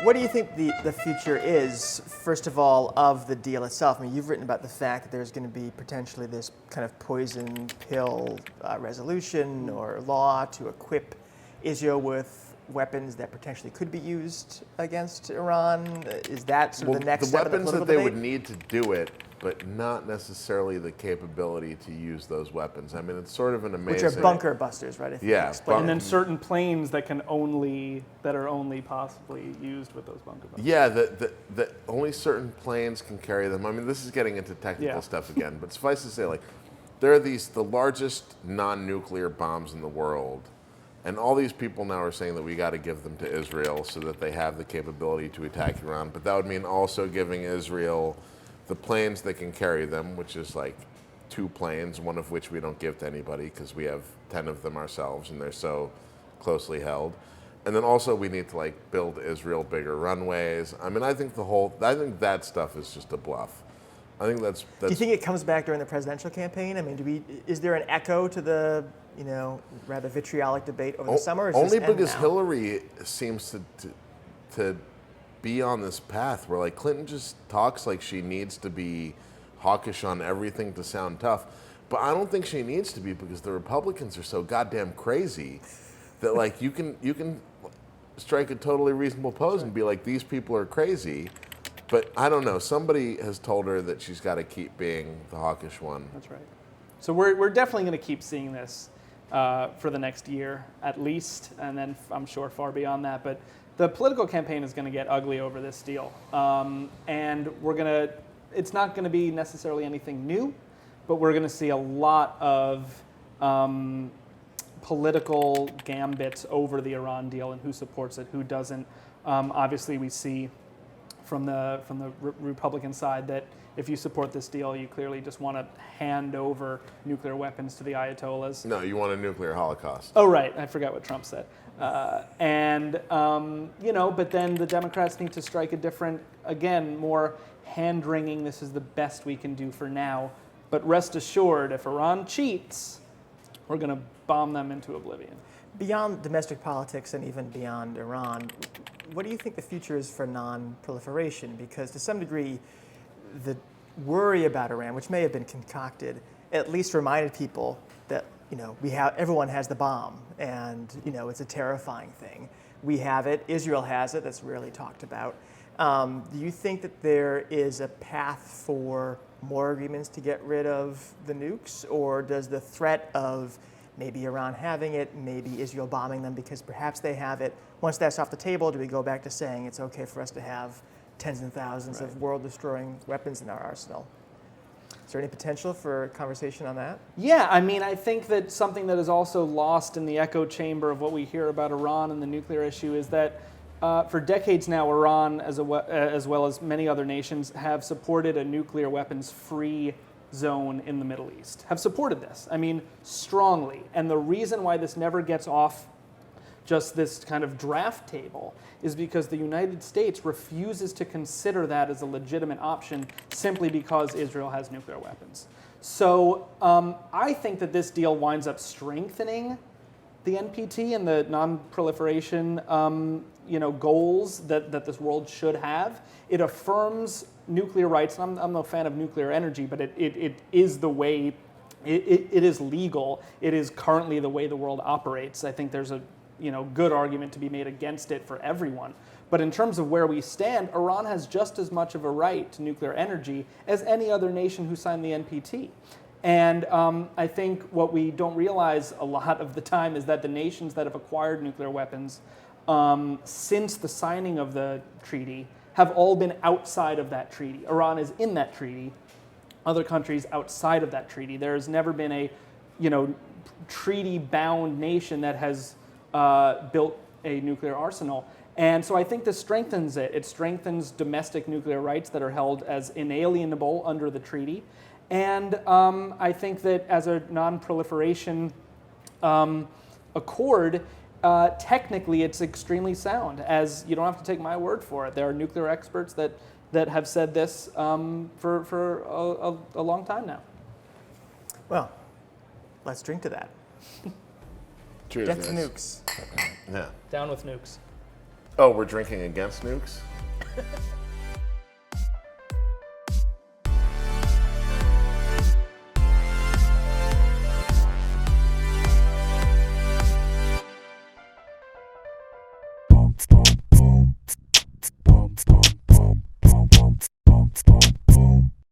What do you think the future is, first of all, of the deal itself? I mean, you've written about the fact that there's going to be potentially this kind of poison pill resolution or law to equip Israel with weapons that potentially could be used against Iran. Is that sort of the next step in the political weapons that they debate? would need to do it, but not necessarily the capability to use those weapons. I mean, it's sort of an amazing... Which are bunker busters, right? If you Yeah, explain And it. then certain planes that are only possibly used with those bunker bunkers. Yeah, the only certain planes can carry them. I mean, this is getting into technical Yeah. stuff again, but suffice to say, like, there are the largest non-nuclear bombs in the world, and all these people now are saying that we got to give them to Israel so that they have the capability to attack Iran. But that would mean also giving Israel the planes that can carry them, which is like 2 planes, one of which we don't give to anybody because we have 10 of them ourselves, and they're so closely held. And then also we need to like build Israel bigger runways. I mean, I think that stuff is just a bluff. I think that's. Do you think it comes back during the presidential campaign? I mean, is there an echo to the rather vitriolic debate over the summer? Or is only this end because now? Hillary seems to be on this path where like Clinton just talks like she needs to be hawkish on everything to sound tough, but I don't think she needs to be because the Republicans are so goddamn crazy that like you can strike a totally reasonable pose and be like, these people are crazy. But I don't know. Somebody has told her that she's got to keep being the hawkish one. That's right. So we're definitely going to keep seeing this for the next year at least, and then I'm sure far beyond that. But the political campaign is going to get ugly over this deal, and it's not going to be necessarily anything new, but we're going to see a lot of political gambits over the Iran deal and who supports it, who doesn't. Obviously, we see from the Republican side that if you support this deal, you clearly just want to hand over nuclear weapons to the Ayatollahs. No, you want a nuclear holocaust. Oh, right. I forgot what Trump said. But then the Democrats need to strike a different, again, more hand-wringing, this is the best we can do for now. But rest assured, if Iran cheats, we're going to bomb them into oblivion. Beyond domestic politics and even beyond Iran, what do you think the future is for non-proliferation? Because to some degree, the worry about Iran, which may have been concocted, at least reminded people that everyone has the bomb, and it's a terrifying thing. We have it. Israel has it. That's rarely talked about. Do you think that there is a path for more agreements to get rid of the nukes, or does the threat of maybe Iran having it, maybe Israel bombing them because perhaps they have it, once that's off the table, do we go back to saying it's okay for us to have tens and thousands of world-destroying weapons in our arsenal? Is there any potential for conversation on that? Yeah, I mean, I think that something that is also lost in the echo chamber of what we hear about Iran and the nuclear issue is that for decades now, Iran, as well as many other nations, have supported a nuclear weapons-free zone in the Middle East, have supported this, I mean, strongly. And the reason why this never gets off just this kind of draft table is because the United States refuses to consider that as a legitimate option simply because Israel has nuclear weapons. So I think that this deal winds up strengthening the NPT and the non-proliferation goals that this world should have. It affirms nuclear rights. I'm no fan of nuclear energy, but it is the way, it is legal. It is currently the way the world operates. I think there's a good argument to be made against it for everyone. But in terms of where we stand, Iran has just as much of a right to nuclear energy as any other nation who signed the NPT. And I think what we don't realize a lot of the time is that the nations that have acquired nuclear weapons since the signing of the treaty have all been outside of that treaty. Iran is in that treaty. Other countries outside of that treaty. There has never been a, treaty-bound nation that has built a nuclear arsenal. And so I think this strengthens it. It strengthens domestic nuclear rights that are held as inalienable under the treaty. And I think that as a non-proliferation accord, technically it's extremely sound, as you don't have to take my word for it. There are nuclear experts that have said this for a long time now. Well, let's drink to that. Cheers, Death to guys. nukes. Yeah. Down with nukes. Oh, we're drinking against nukes?